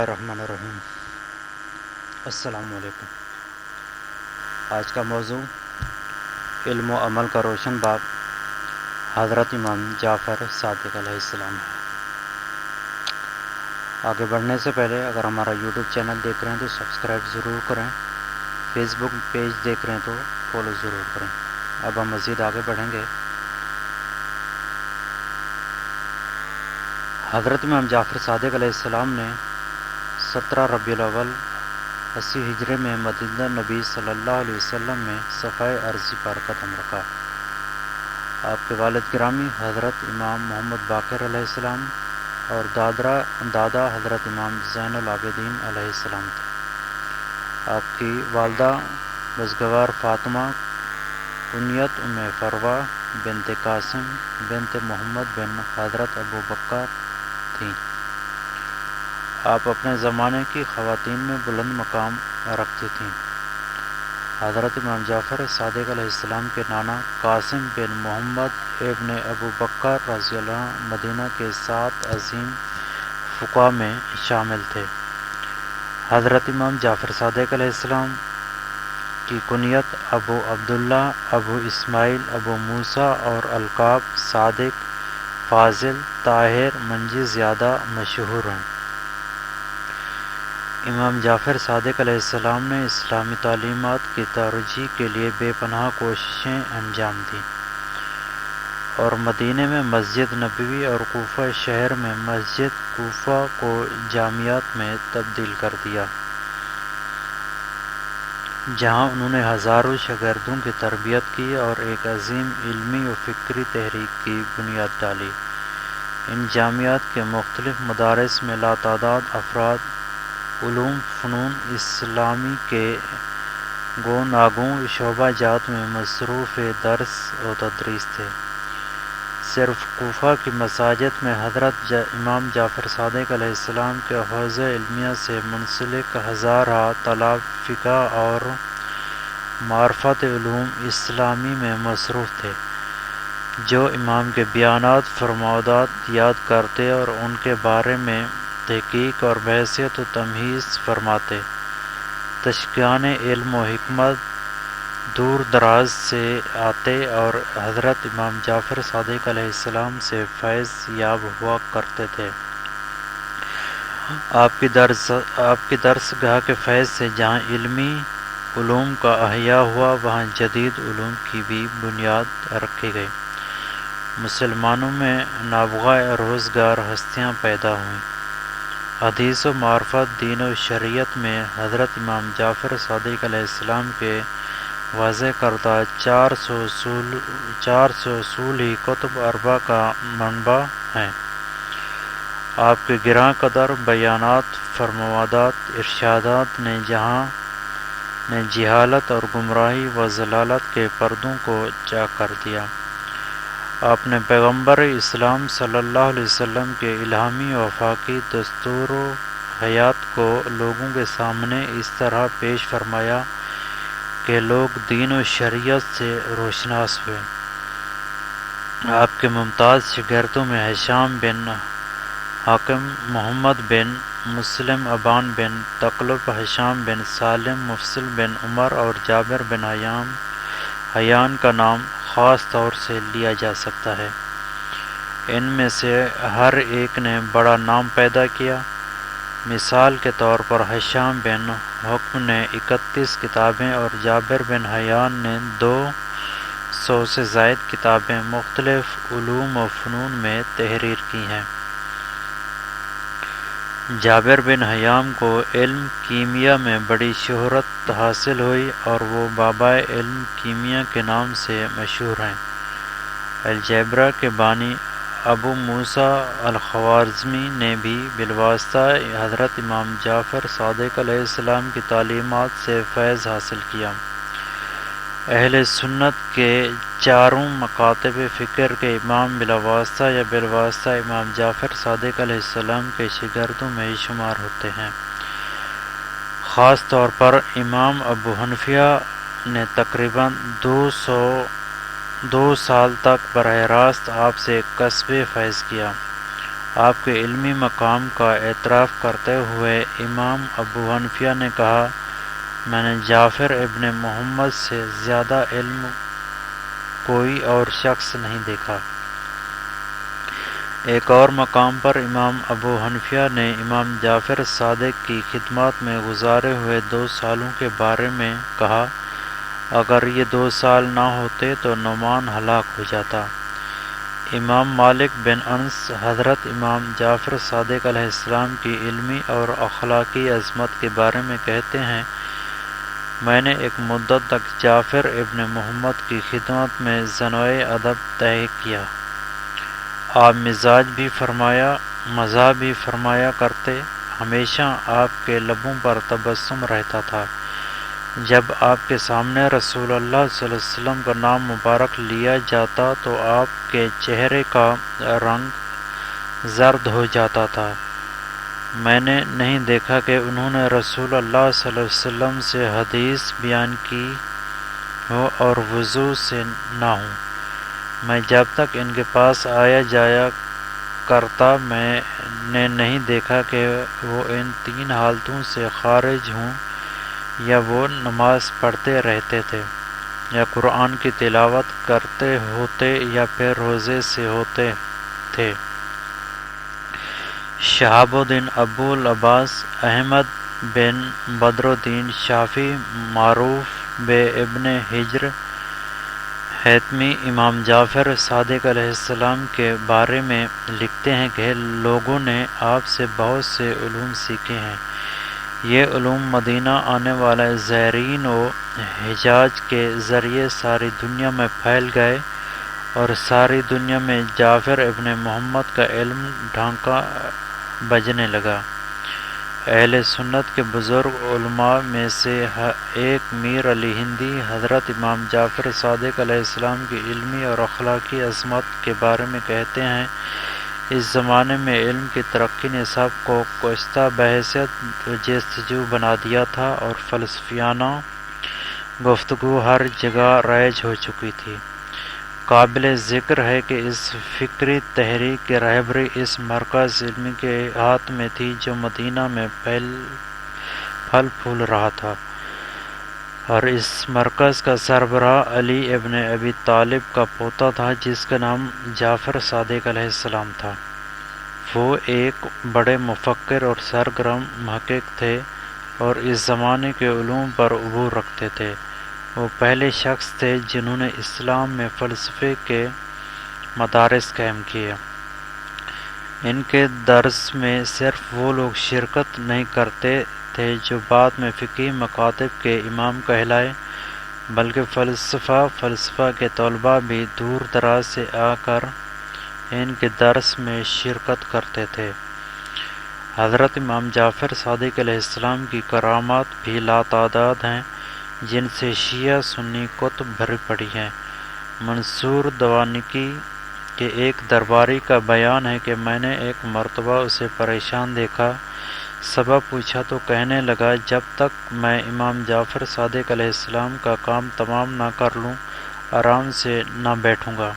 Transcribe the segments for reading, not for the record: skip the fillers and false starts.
الرحمن الرحیم۔ السلام علیکم۔ آج کا موضوع علم و عمل کا روشن باب حضرت امام جعفر صادق علیہ السلام ہے۔ آگے بڑھنے سے پہلے اگر ہمارا یوٹیوب چینل دیکھ رہے ہیں تو سبسکرائب ضرور کریں، فیس بک پیج دیکھ رہے ہیں تو فالو ضرور کریں۔ اب ہم مزید آگے بڑھیں گے۔ حضرت امام جعفر صادق علیہ السلام نے 17 ربیع الاول 80 ہجری میں مدینہ نبی صلی اللہ علیہ وسلم میں صفحہ عرضی پر قدم رکھا۔ آپ کے والد گرامی حضرت امام محمد باقر علیہ السلام اور دادا حضرت امام زین العابدین علیہ السلام تھے۔ آپ کی والدہ بزگوار فاطمہ کنیت ام فروہ بنت قاسم بنت محمد بن حضرت ابو بکر تھیں۔ آپ اپنے زمانے کی خواتین میں بلند مقام رکھتی تھیں۔ حضرت امام جعفر صادق علیہ السلام کے نانا قاسم بن محمد ابن ابو بکر رضی اللہ عنہ مدینہ کے 7 عظیم فقہا میں شامل تھے۔ حضرت امام جعفر صادق علیہ السلام کی کنیت ابو عبداللہ، ابو اسماعیل، ابو موسیٰ اور القاب صادق، فاضل، طاہر، منجی زیادہ مشہور ہیں۔ امام جعفر صادق علیہ السلام نے اسلامی تعلیمات کی ترویج کے لیے بے پناہ کوششیں انجام دیں اور مدینہ میں مسجد نبوی اور کوفہ شہر میں مسجد کوفہ کو جامعات میں تبدیل کر دیا، جہاں انہوں نے ہزاروں شاگردوں کی تربیت کی اور ایک عظیم علمی و فکری تحریک کی بنیاد ڈالی۔ ان جامعات کے مختلف مدارس میں لاتعداد افراد علوم فنون اسلامی کے گوناگوں شعبہ جات میں مصروف درس و تدریس تھے۔ صرف کوفہ کی مساجد میں حضرت امام جعفر صادق علیہ السلام کے حوزہ علمیہ سے منسلک ہزارہ طلاب فقہ اور معرفت علوم اسلامی میں مصروف تھے، جو امام کے بیانات فرمودات یاد کرتے اور ان کے بارے میں تحقیق اور بحثیت و تمہیز فرماتے۔ تشیعان علم و حکمت دور دراز سے آتے اور حضرت امام جعفر صادق علیہ السلام سے فیض یاب ہوا کرتے تھے۔ آپ کی درس گاہ کے فیض سے جہاں علمی علوم کا احیاء ہوا، وہاں جدید علوم کی بھی بنیاد رکھی گئی۔ مسلمانوں میں نابغہ روزگار ہستیاں پیدا ہوئیں۔ حدیث و معرفت دین و شریعت میں حضرت امام جعفر صادق علیہ السلام کے واضح کردہ 400 اصول ہی کتب اربع کا منبع ہیں۔ آپ کے گراں قدر بیانات فرمودات ارشادات نے جہالت اور گمراہی و ضلالت کے پردوں کو چاک کر دیا۔ آپ نے پیغمبر اسلام صلی اللہ علیہ وسلم کے الہامی و وفاقی دستور و حیات کو لوگوں کے سامنے اس طرح پیش فرمایا کہ لوگ دین و شریعت سے روشناس ہوئے۔ آپ کے ممتاز شاگردوں میں ہشام بن حاکم، محمد بن مسلم، ابان بن تقلب، ہشام بن سالم، مفصل بن عمر اور جابر بن حیان کا نام خاص طور سے لیا جا سکتا ہے۔ ان میں سے ہر ایک نے بڑا نام پیدا کیا۔ مثال کے طور پر ہشام بن حکم نے 31 کتابیں اور جابر بن حیان نے 200 سے زائد کتابیں مختلف علوم و فنون میں تحریر کی ہیں۔ جابر بن حیان کو علم کیمیا میں بڑی شہرت حاصل ہوئی اور وہ بابائے علم کیمیا کے نام سے مشہور ہیں۔ الجبرا کے بانی ابو موسیٰ الخوارزمی نے بھی بالواسطہ حضرت امام جعفر صادق علیہ السلام کی تعلیمات سے فیض حاصل کیا۔ اہل سنت کے چاروں مکاتب فکر کے امام بلاواسطہ یا بالواسطہ امام جعفر صادق علیہ السلام کے شاگردوں میں شمار ہوتے ہیں۔ خاص طور پر امام ابو حنیفہ نے تقریباً 2 سال تک براہ راست آپ سے کسب فیض کیا آپ کے علمی مقام کا اعتراف کرتے ہوئے امام ابو حنیفہ نے کہا، میں نے جعفر ابن محمد سے زیادہ علم کوئی اور شخص نہیں دیکھا۔ ایک اور مقام پر امام ابو حنیفہ نے امام جعفر صادق کی خدمات میں گزارے ہوئے 2 سالوں کے بارے میں کہا، اگر یہ 2 سال نہ ہوتے تو نعمان ہلاک ہو جاتا۔ امام مالک بن انس حضرت امام جعفر صادق علیہ السلام کی علمی اور اخلاقی عظمت کے بارے میں کہتے ہیں، میں نے ایک مدت تک جعفر ابن محمد کی خدمت میں ضنوع ادب طے کیا۔ آپ مزاح بھی فرمایا کرتے، ہمیشہ آپ کے لبوں پر تبسم رہتا تھا۔ جب آپ کے سامنے رسول اللہ صلی اللہ علیہ وسلم کا نام مبارک لیا جاتا تو آپ کے چہرے کا رنگ زرد ہو جاتا تھا۔ میں نے نہیں دیکھا کہ انہوں نے رسول اللہ صلی اللہ علیہ وسلم سے حدیث بیان کی ہو اور وضو سے نہ ہوں۔ میں جب تک ان کے پاس آیا جایا کرتا میں نے نہیں دیکھا کہ وہ ان 3 حالتوں سے خارج ہوں، یا وہ نماز پڑھتے رہتے تھے، یا قرآن کی تلاوت کرتے ہوتے، یا پھر روزے سے ہوتے تھے۔ شہاب الدین ابو العباس احمد بن بدر الدین شافعی معروف بے ابن حجر حتمی امام جعفر صادق علیہ السلام کے بارے میں لکھتے ہیں کہ لوگوں نے آپ سے بہت سے علوم سیکھے ہیں۔ یہ علوم مدینہ آنے والے زائرین و حجاج کے ذریعے ساری دنیا میں پھیل گئے اور ساری دنیا میں جعفر ابن محمد کا علم ڈھانکا بجنے لگا۔ اہل سنت کے بزرگ علماء میں سے ایک میر علی ہندی حضرت امام جعفر صادق علیہ السلام کی علمی اور اخلاقی عظمت کے بارے میں کہتے ہیں، اس زمانے میں علم کی ترقی نے سب کو کشتہ بحیثیت جستجو بنا دیا تھا اور فلسفیانہ گفتگو ہر جگہ رائج ہو چکی تھی۔ قابل ذکر ہے کہ اس فکری تحریک کی رہبری اس مرکز علمی کے ہاتھ میں تھی جو مدینہ میں پھل پھول رہا تھا، اور اس مرکز کا سربراہ علی ابن ابی طالب کا پوتا تھا جس کا نام جعفر صادق علیہ السلام تھا۔ وہ ایک بڑے مفکر اور سرگرم محقق تھے اور اس زمانے کے علوم پر عبور رکھتے تھے۔ وہ پہلے شخص تھے جنہوں نے اسلام میں فلسفے کے مدارس قائم کیے۔ ان کے درس میں صرف وہ لوگ شرکت نہیں کرتے تھے جو بعد میں فقہی مکاتب کے امام کہلائے، بلکہ فلسفہ کے طلباء بھی دور دراز سے آ کر ان کے درس میں شرکت کرتے تھے۔ حضرت امام جعفر صادق علیہ السلام کی کرامات بھی لاتعداد ہیں جن سے شیعہ سنی کتب بھری پڑی ہیں۔ منصور دوانکی کے ایک درباری کا بیان ہے کہ میں نے ایک مرتبہ اسے پریشان دیکھا، سبب پوچھا تو کہنے لگا، جب تک میں امام جعفر صادق علیہ السلام کا کام تمام نہ کر لوں آرام سے نہ بیٹھوں گا۔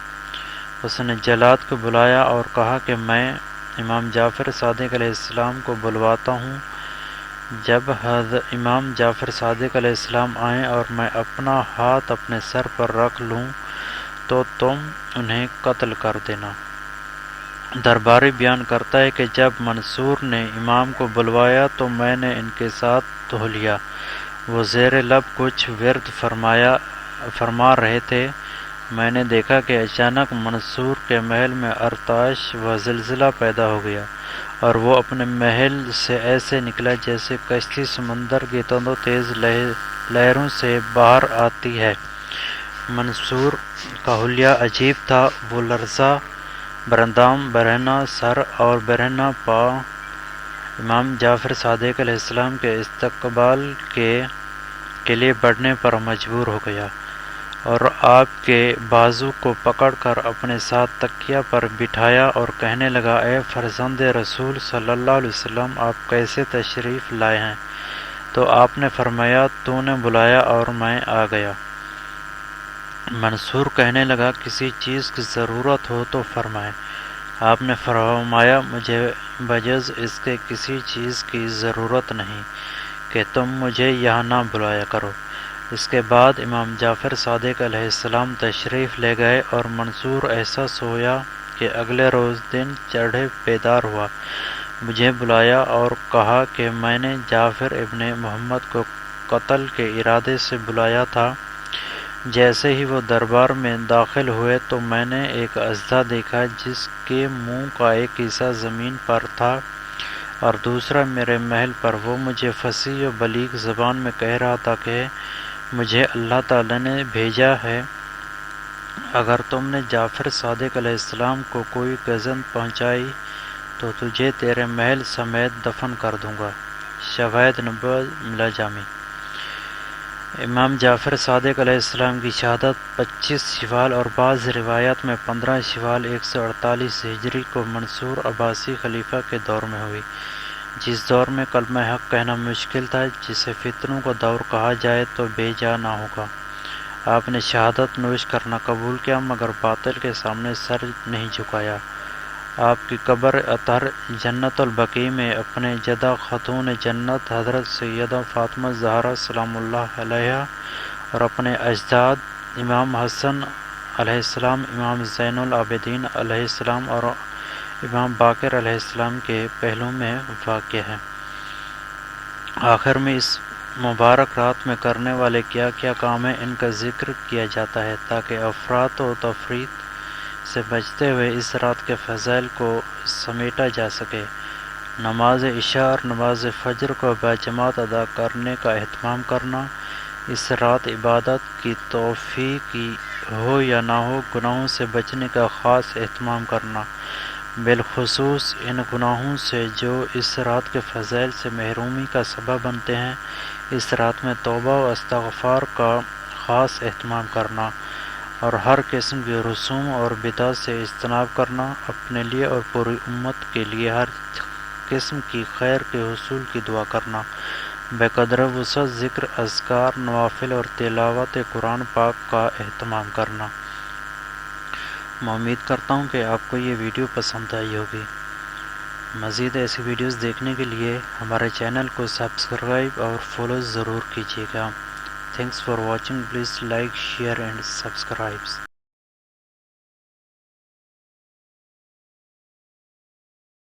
اس نے جلاد کو بلایا اور کہا کہ میں امام جعفر صادق علیہ السلام کو بلواتا ہوں۔ جب امام جعفر صادق علیہ السلام آئیں اور میں اپنا ہاتھ اپنے سر پر رکھ لوں تو تم انہیں قتل کر دینا۔ درباری بیان کرتا ہے کہ جب منصور نے امام کو بلوایا تو میں نے ان کے ساتھ دھو لیا۔ وہ زیر لب کچھ ورد فرما رہے تھے۔ میں نے دیکھا کہ اچانک منصور کے محل میں ارتعاش و زلزلہ پیدا ہو گیا اور وہ اپنے محل سے ایسے نکلا جیسے کشتی سمندر کی تند و تیز لہروں سے باہر آتی ہے۔ منصور کا حلیہ عجیب تھا، وہ لرزاں براندام، برہنہ سر اور برہنہ پاؤں امام جعفر صادق علیہ السلام کے استقبال کے لیے بڑھنے پر مجبور ہو گیا اور آپ کے بازو کو پکڑ کر اپنے ساتھ تکیہ پر بٹھایا اور کہنے لگا، اے فرزند رسول صلی اللہ علیہ وسلم، آپ کیسے تشریف لائے ہیں؟ تو آپ نے فرمایا، تو نے بلایا اور میں آ گیا۔ منصور کہنے لگا، کسی چیز کی ضرورت ہو تو فرمائیں۔ آپ نے فرمایا مجھے بجز اس کے کسی چیز کی ضرورت نہیں کہ تم مجھے یہاں نہ بلایا کرو۔ اس کے بعد امام جعفر صادق علیہ السلام تشریف لے گئے اور منصور ایسا سویا کہ اگلے روز دن چڑھے بیدار ہوا، مجھے بلایا اور کہا کہ میں نے جعفر ابن محمد کو قتل کے ارادے سے بلایا تھا۔ جیسے ہی وہ دربار میں داخل ہوئے تو میں نے ایک اژدھا دیکھا جس کے منہ کا ایک حصہ زمین پر تھا اور دوسرا میرے محل پر۔ وہ مجھے فصیح و بلیغ زبان میں کہہ رہا تھا کہ مجھے اللہ تعالی نے بھیجا ہے، اگر تم نے جعفر صادق علیہ السلام کو کوئی گزن پہنچائی تو تجھے تیرے محل سمیت دفن کر دوں گا۔ شواہد نبوی ملا جامی۔ امام جعفر صادق علیہ السلام کی شہادت 25 شوال اور بعض روایات میں 15 شوال 148 ہجری کو منصور عباسی خلیفہ کے دور میں ہوئی، جس دور میں کلمہ حق کہنا مشکل تھا، جسے فتنوں کا دور کہا جائے تو بے جا نہ ہوگا۔ آپ نے شہادت نوش کرنا قبول کیا مگر باطل کے سامنے سر نہیں جھکایا۔ آپ کی قبر اطہر جنت البقیع میں اپنے جدہ خاتون جنت حضرت سیدہ فاطمہ زہرا سلام اللہ علیہا اور اپنے اجداد امام حسن علیہ السلام، امام زین العابدین علیہ السلام اور امام باقر علیہ السلام کے پہلو میں واقع ہے۔ آخر میں اس مبارک رات میں کرنے والے کیا کیا کام ہیں ان کا ذکر کیا جاتا ہے تاکہ افراط و تفریط سے بچتے ہوئے اس رات کے فضائل کو سمیٹا جا سکے۔ نماز عشاء اور نماز فجر کو باجماعت ادا کرنے کا اہتمام کرنا، اس رات عبادت کی توفیق ہو یا نہ ہو گناہوں سے بچنے کا خاص اہتمام کرنا، بالخصوص ان گناہوں سے جو اس رات کے فضائل سے محرومی کا سبب بنتے ہیں۔ اس رات میں توبہ و استغفار کا خاص اہتمام کرنا اور ہر قسم کی رسوم اور بدعت سے اجتناب کرنا، اپنے لیے اور پوری امت کے لیے ہر قسم کی خیر کے حصول کی دعا کرنا، بے قدر وسعت ذکر، اذکار، نوافل اور تلاوت قرآن پاک کا اہتمام کرنا۔ میں امید کرتا ہوں کہ آپ کو یہ ویڈیو پسند آئی ہوگی۔ مزید ایسی ویڈیوز دیکھنے کے لیے ہمارے چینل کو سبسکرائب اور فالو ضرور کیجیے گا۔ Thanks for watching, please like, share and subscribe.